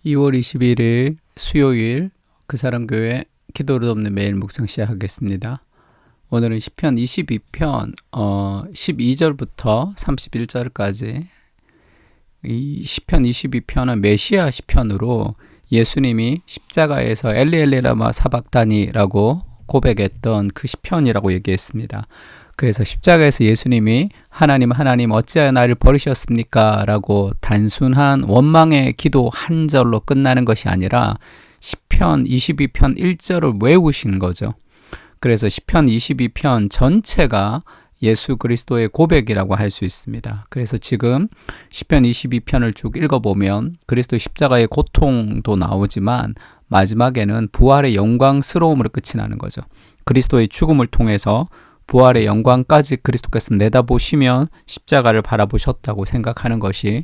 2월 21일 수요일 그 사람 교회 기도를 돕는 매일 묵상 시작하겠습니다. 오늘은 시편 22편 12절부터 31절까지 이 시편 22편은 메시아 시편으로 예수님이 십자가에서 엘리 엘리 라마 사박다니라고 고백했던 그 시편이라고 얘기했습니다. 그래서 십자가에서 예수님이 하나님 하나님 어찌하여 나를 버리셨습니까? 라고 단순한 원망의 기도 한 절로 끝나는 것이 아니라 시편 22편 1절을 외우신 거죠. 그래서 시편 22편 전체가 예수 그리스도의 고백이라고 할 수 있습니다. 그래서 지금 시편 22편을 쭉 읽어보면 그리스도 십자가의 고통도 나오지만 마지막에는 부활의 영광스러움으로 끝이 나는 거죠. 그리스도의 죽음을 통해서 부활의 영광까지 그리스도께서 내다보시면 십자가를 바라보셨다고 생각하는 것이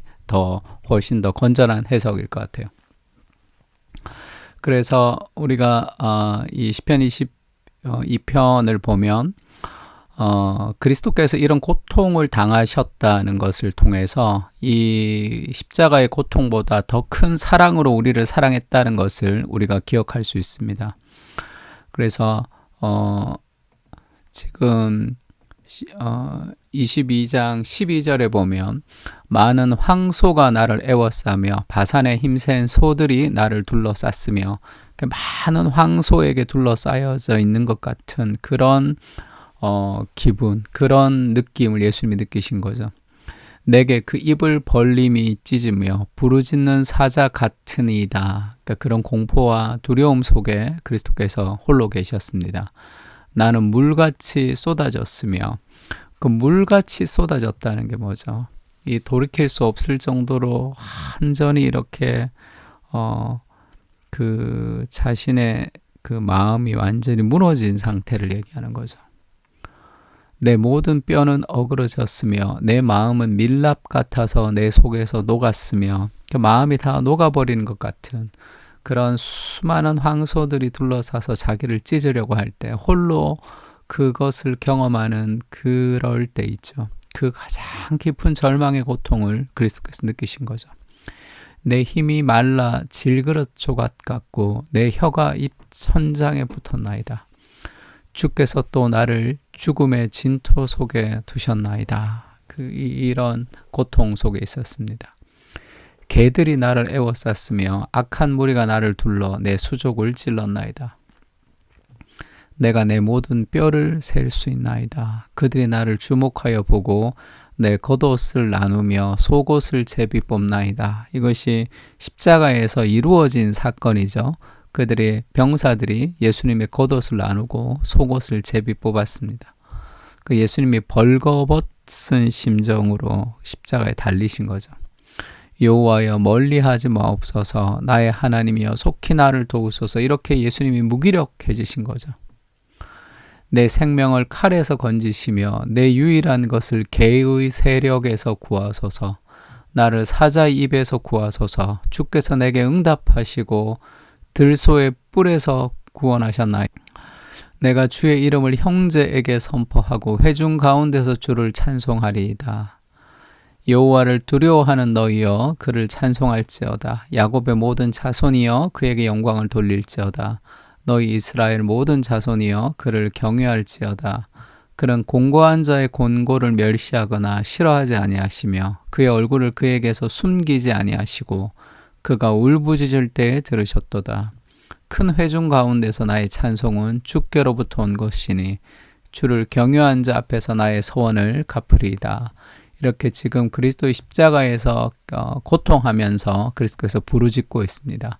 훨씬 더 건전한 해석일 것 같아요. 그래서 우리가 이 시편 22편을 보면 그리스도께서 이런 고통을 당하셨다는 것을 통해서 이 십자가의 고통보다 더 큰 사랑으로 우리를 사랑했다는 것을 우리가 기억할 수 있습니다. 그래서 지금 22장 12절에 보면 많은 황소가 나를 애워싸며 바산에 힘센 소들이 나를 둘러쌌으며 많은 황소에게 둘러싸여져 있는 것 같은 그런 기분, 그런 느낌을 예수님이 느끼신 거죠. 내게 그 입을 벌림이 찢으며 부르짖는 사자 같으니이다. 그러니까 그런 공포와 두려움 속에 그리스도께서 홀로 계셨습니다. 나는 물같이 쏟아졌으며, 그 물같이 쏟아졌다는 게 뭐죠? 이 돌이킬 수 없을 정도로 완전히 이렇게 그 자신의 그 마음이 완전히 무너진 상태를 얘기하는 거죠. 내 모든 뼈는 어그러졌으며 내 마음은 밀랍 같아서 내 속에서 녹았으며, 그 마음이 다 녹아버리는 것 같은 그런 수많은 황소들이 둘러싸서 자기를 찢으려고 할 때 홀로 그것을 경험하는 그럴 때 있죠. 그 가장 깊은 절망의 고통을 그리스도께서 느끼신 거죠. 내 힘이 말라 질그릇 조각 같고 내 혀가 입 천장에 붙었나이다. 주께서 또 나를 죽음의 진토 속에 두셨나이다. 이런 고통 속에 있었습니다. 개들이 나를 애워쌌으며 악한 무리가 나를 둘러 내 수족을 찔렀나이다. 내가 내 모든 뼈를 셀 수 있나이다. 그들이 나를 주목하여 보고 내 겉옷을 나누며 속옷을 제비 뽑나이다. 이것이 십자가에서 이루어진 사건이죠. 그들의 병사들이 예수님의 겉옷을 나누고 속옷을 제비 뽑았습니다. 그 예수님이 벌거벗은 심정으로 십자가에 달리신 거죠. 여호와여 멀리하지 마옵소서. 나의 하나님이여 속히 나를 도우소서. 이렇게 예수님이 무기력해지신 거죠. 내 생명을 칼에서 건지시며 내 유일한 것을 개의 세력에서 구하소서. 나를 사자의 입에서 구하소서. 주께서 내게 응답하시고 들소의 뿔에서 구원하셨나이다. 내가 주의 이름을 형제에게 선포하고 회중 가운데서 주를 찬송하리이다. 여호와를 두려워하는 너희여 그를 찬송할지어다. 야곱의 모든 자손이여 그에게 영광을 돌릴지어다. 너희 이스라엘 모든 자손이여 그를 경외할지어다. 그는 공고한 자의 곤고를 멸시하거나 싫어하지 아니하시며 그의 얼굴을 그에게서 숨기지 아니하시고 그가 울부짖을 때에 들으셨도다. 큰 회중 가운데서 나의 찬송은 주께로부터 온 것이니 주를 경외한 자 앞에서 나의 소원을 갚으리이다. 이렇게 지금 그리스도의 십자가에서 고통하면서 그리스도께서 부르짖고 있습니다.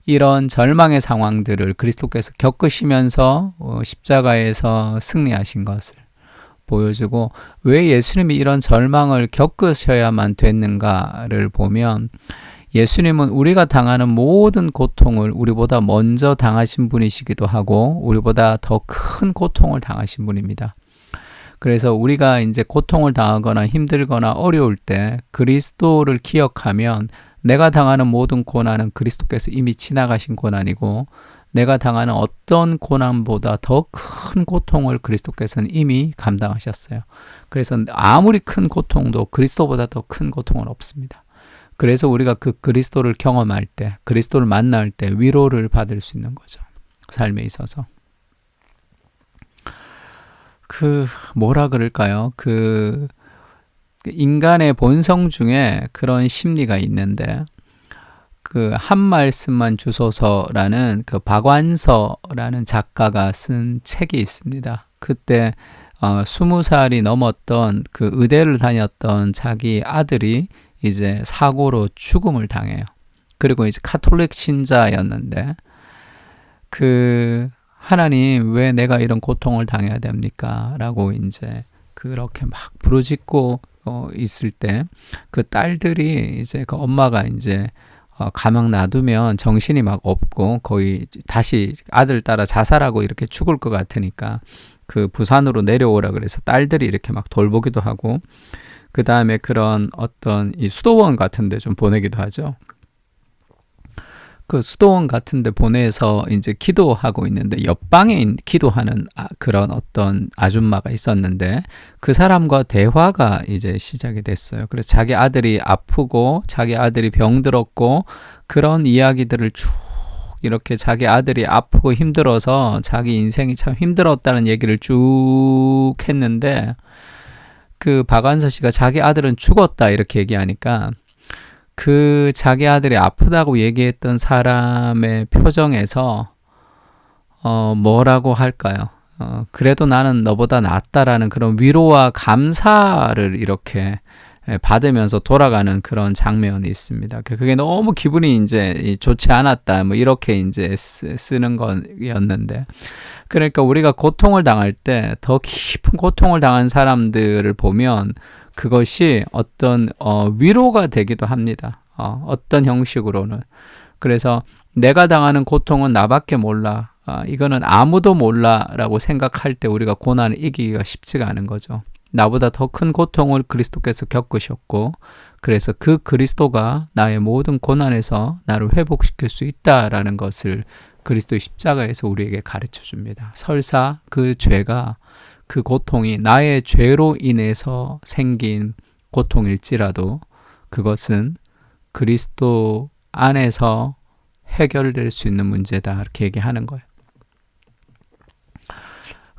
이런 절망의 상황들을 그리스도께서 겪으시면서 십자가에서 승리하신 것을 보여주고, 왜 예수님이 이런 절망을 겪으셔야만 됐는가를 보면 예수님은 우리가 당하는 모든 고통을 우리보다 먼저 당하신 분이시기도 하고 우리보다 더 큰 고통을 당하신 분입니다. 그래서 우리가 이제 고통을 당하거나 힘들거나 어려울 때 그리스도를 기억하면 내가 당하는 모든 고난은 그리스도께서 이미 지나가신 고난이고 내가 당하는 어떤 고난보다 더 큰 고통을 그리스도께서는 이미 감당하셨어요. 그래서 아무리 큰 고통도 그리스도보다 더 큰 고통은 없습니다. 그래서 우리가 그 그리스도를 경험할 때, 그리스도를 만날 때 위로를 받을 수 있는 거죠. 삶에 있어서. 뭐라 그럴까요? 인간의 본성 중에 그런 심리가 있는데, 한 말씀만 주소서라는 박완서라는 작가가 쓴 책이 있습니다. 그때 20살이 넘었던 의대를 다녔던 자기 아들이 이제 사고로 죽음을 당해요. 그리고 이제 카톨릭 신자였는데, 하나님 왜 내가 이런 고통을 당해야 됩니까? 라고 이제 그렇게 막 부르짖고 있을 때, 딸들이 이제 엄마가 이제 가망 놔두면 정신이 막 없고 거의 다시 아들 따라 자살하고 이렇게 죽을 것 같으니까 부산으로 내려오라 그래서 딸들이 이렇게 막 돌보기도 하고, 그 다음에 그런 어떤 이 수도원 같은 데 좀 보내기도 하죠. 수도원 같은 데 보내서 이제 기도하고 있는데, 옆방에 기도하는 그런 어떤 아줌마가 있었는데, 그 사람과 대화가 이제 시작이 됐어요. 그래서 자기 아들이 아프고 자기 아들이 병들었고 그런 이야기들을 쭉 이렇게 자기 아들이 아프고 힘들어서 자기 인생이 참 힘들었다는 얘기를 쭉 했는데, 박완서 씨가 자기 아들은 죽었다 이렇게 얘기하니까 자기 아들이 아프다고 얘기했던 사람의 표정에서 뭐라고 할까요? 그래도 나는 너보다 낫다라는 그런 위로와 감사를 이렇게 받으면서 돌아가는 그런 장면이 있습니다. 그게 너무 기분이 이제 좋지 않았다, 뭐 이렇게 이제 쓰는 거였는데, 그러니까 우리가 고통을 당할 때 더 깊은 고통을 당한 사람들을 보면 그것이 어떤 위로가 되기도 합니다. 어떤 형식으로는. 그래서 내가 당하는 고통은 나밖에 몰라, 이거는 아무도 몰라라고 생각할 때 우리가 고난을 이기기가 쉽지가 않은 거죠. 나보다 더 큰 고통을 그리스도께서 겪으셨고, 그래서 그리스도가 나의 모든 고난에서 나를 회복시킬 수 있다라는 것을 그리스도의 십자가에서 우리에게 가르쳐 줍니다. 설사 죄가, 고통이 나의 죄로 인해서 생긴 고통일지라도 그것은 그리스도 안에서 해결될 수 있는 문제다, 이렇게 얘기하는 거예요.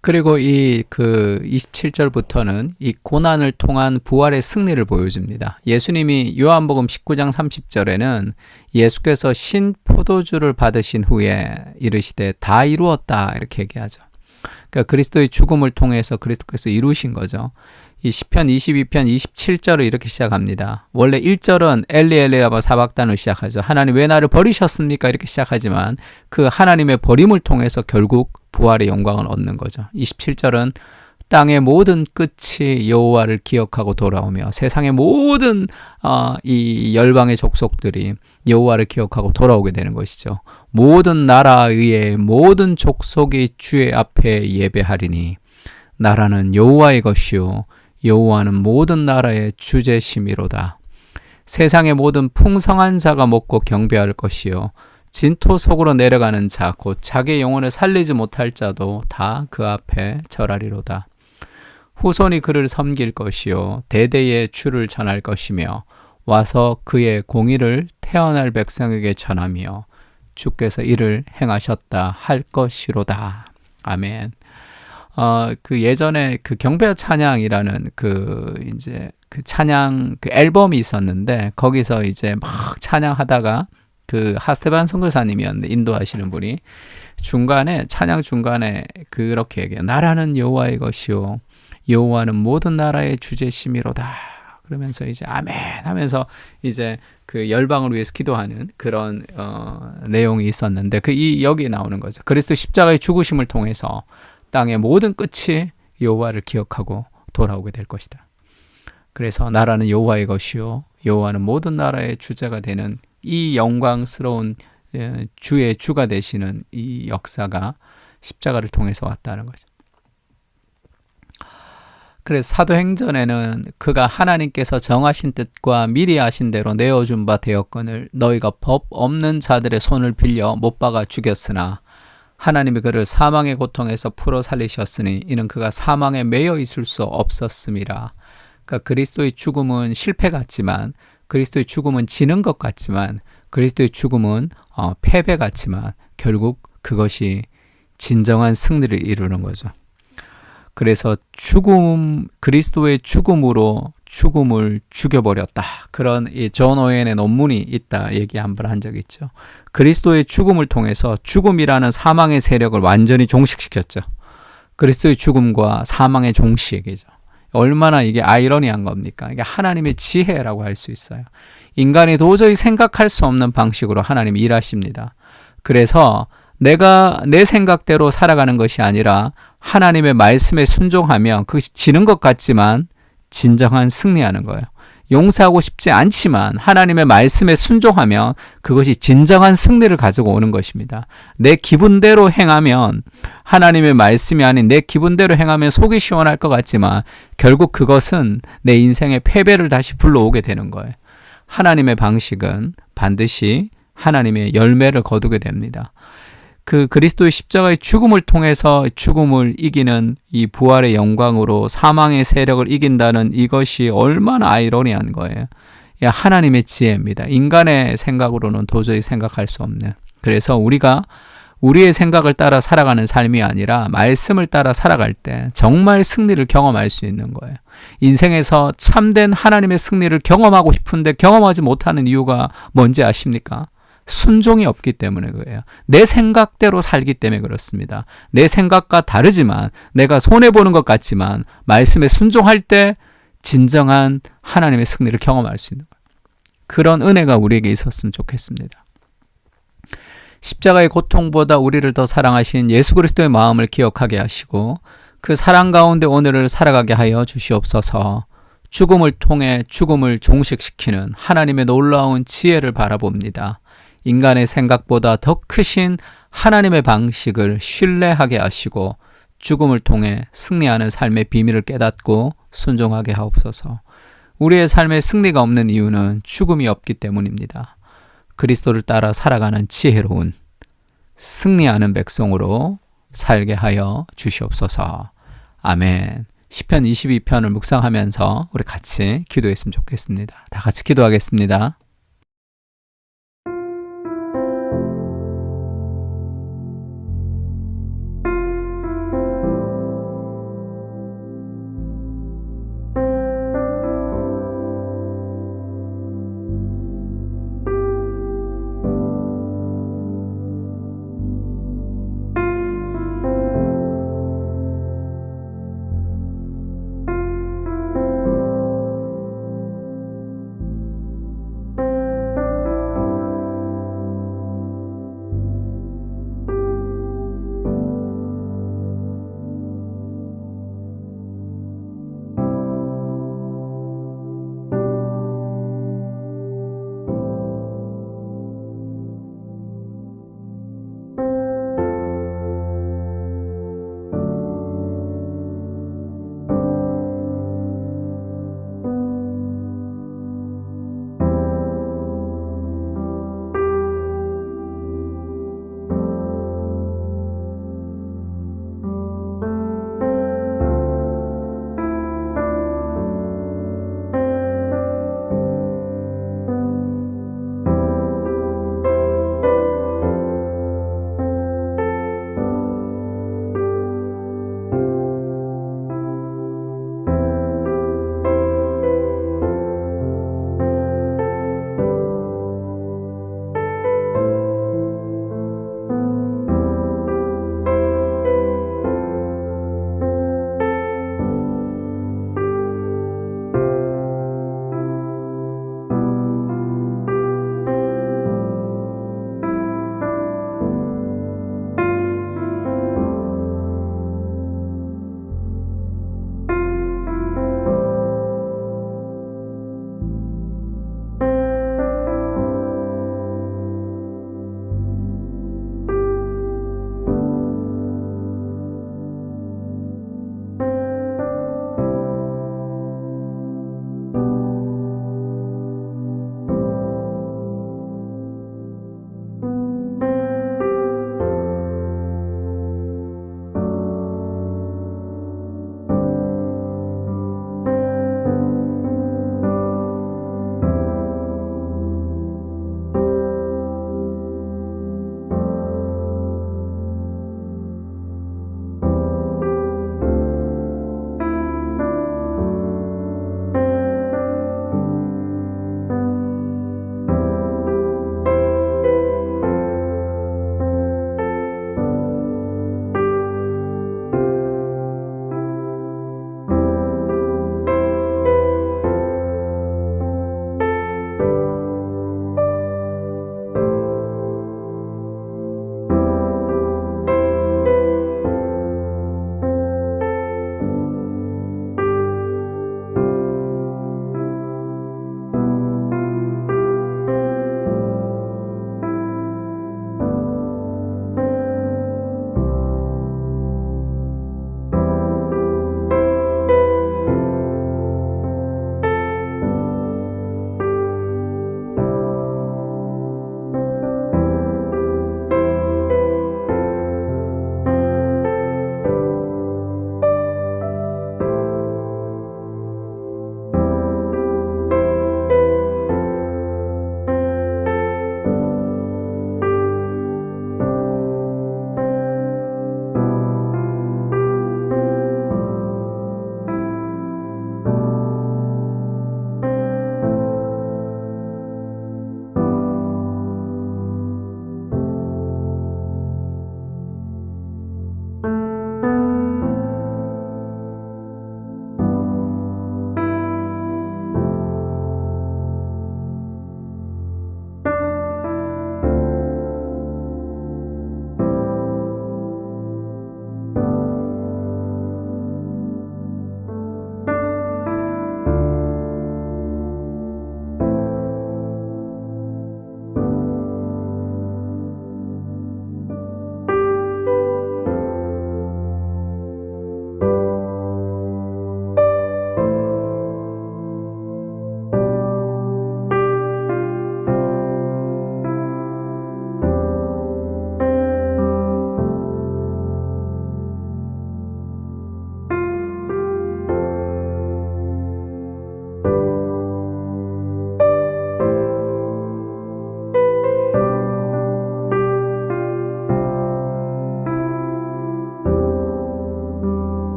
그리고 27절부터는 이 고난을 통한 부활의 승리를 보여줍니다. 예수님이 요한복음 19장 30절에는 예수께서 신포도주를 받으신 후에 이르시되 다 이루었다, 이렇게 얘기하죠. 그러니까 그리스도의 죽음을 통해서 그리스도께서 이루신 거죠. 이 시편 22편 27절을 이렇게 시작합니다. 원래 1절은 엘리엘리라바 사박단을 시작하죠. 하나님 왜 나를 버리셨습니까? 이렇게 시작하지만 하나님의 버림을 통해서 결국 부활의 영광을 얻는 거죠. 27절은 땅의 모든 끝이 여호와를 기억하고 돌아오며 세상의 모든 이 열방의 족속들이 여호와를 기억하고 돌아오게 되는 것이죠. 모든 나라의 모든 족속이 주의 앞에 예배하리니 나라는 여호와의 것이요 여호와는 모든 나라의 주제심이로다. 세상의 모든 풍성한 자가 먹고 경배할 것이요 진토 속으로 내려가는 자 곧 자기 영혼을 살리지 못할 자도 다 그 앞에 절하리로다. 후손이 그를 섬길 것이요 대대의 주를 전할 것이며 와서 그의 공의를 태어날 백성에게 전하며 주께서 이를 행하셨다 할 것이로다. 아멘. 예전에 경배와 찬양이라는 이제 찬양 앨범이 있었는데, 거기서 이제 막 찬양하다가 하스테반 선교사님이었는데, 인도하시는 분이 찬양 중간에 그렇게 얘기해요. 나라는 여호와의 것이요 여호와는 모든 나라의 주제심이로다. 그러면서 이제 아멘 하면서 이제 열방을 위해서 기도하는 그런 내용이 있었는데, 여기에 나오는 거죠. 그리스도 십자가의 죽으심을 통해서 땅의 모든 끝이 여호와를 기억하고 돌아오게 될 것이다. 그래서 나라는 여호와의 것이요 여호와는 모든 나라의 주자가 되는 이 영광스러운 주의 주가 되시는 이 역사가 십자가를 통해서 왔다는 거죠. 그래서 사도행전에는 그가 하나님께서 정하신 뜻과 미리 하신 대로 내어준 바 되었거늘 너희가 법 없는 자들의 손을 빌려 못 박아 죽였으나 하나님이 그를 사망의 고통에서 풀어 살리셨으니 이는 그가 사망에 매여 있을 수 없었음이라. 그러니까 그리스도의 죽음은 실패 같지만 그리스도의 죽음은 지는 것 같지만, 그리스도의 죽음은 패배 같지만 결국 그것이 진정한 승리를 이루는 거죠. 그래서 그리스도의 죽음으로 죽음을 죽여버렸다. 그런 이 존 오웬의 논문이 있다 얘기 한번 한 적이 있죠. 그리스도의 죽음을 통해서 죽음이라는 사망의 세력을 완전히 종식시켰죠. 그리스도의 죽음과 사망의 종식이죠. 얼마나 이게 아이러니한 겁니까? 이게 하나님의 지혜라고 할 수 있어요. 인간이 도저히 생각할 수 없는 방식으로 하나님이 일하십니다. 그래서 내가 내 생각대로 살아가는 것이 아니라 하나님의 말씀에 순종하면 그것이 지는 것 같지만 진정한 승리하는 거예요. 용서하고 싶지 않지만 하나님의 말씀에 순종하면 그것이 진정한 승리를 가지고 오는 것입니다. 내 기분대로 행하면, 하나님의 말씀이 아닌 내 기분대로 행하면 속이 시원할 것 같지만 결국 그것은 내 인생의 패배를 다시 불러오게 되는 거예요. 하나님의 방식은 반드시 하나님의 열매를 거두게 됩니다. 그 그리스도의 십자가의 죽음을 통해서 죽음을 이기는 이 부활의 영광으로 사망의 세력을 이긴다는 이것이 얼마나 아이러니한 거예요. 하나님의 지혜입니다. 인간의 생각으로는 도저히 생각할 수 없는. 그래서 우리가 우리의 생각을 따라 살아가는 삶이 아니라 말씀을 따라 살아갈 때 정말 승리를 경험할 수 있는 거예요. 인생에서 참된 하나님의 승리를 경험하고 싶은데 경험하지 못하는 이유가 뭔지 아십니까? 순종이 없기 때문에 그래요. 내 생각대로 살기 때문에 그렇습니다. 내 생각과 다르지만, 내가 손해보는 것 같지만 말씀에 순종할 때 진정한 하나님의 승리를 경험할 수 있는 거예요. 그런 은혜가 우리에게 있었으면 좋겠습니다. 십자가의 고통보다 우리를 더 사랑하신 예수 그리스도의 마음을 기억하게 하시고 그 사랑 가운데 오늘을 살아가게 하여 주시옵소서. 죽음을 통해 죽음을 종식시키는 하나님의 놀라운 지혜를 바라봅니다. 인간의 생각보다 더 크신 하나님의 방식을 신뢰하게 하시고 죽음을 통해 승리하는 삶의 비밀을 깨닫고 순종하게 하옵소서. 우리의 삶에 승리가 없는 이유는 죽음이 없기 때문입니다. 그리스도를 따라 살아가는 지혜로운 승리하는 백성으로 살게 하여 주시옵소서. 아멘. 시편 22편을 묵상하면서 우리 같이 기도했으면 좋겠습니다. 다 같이 기도하겠습니다.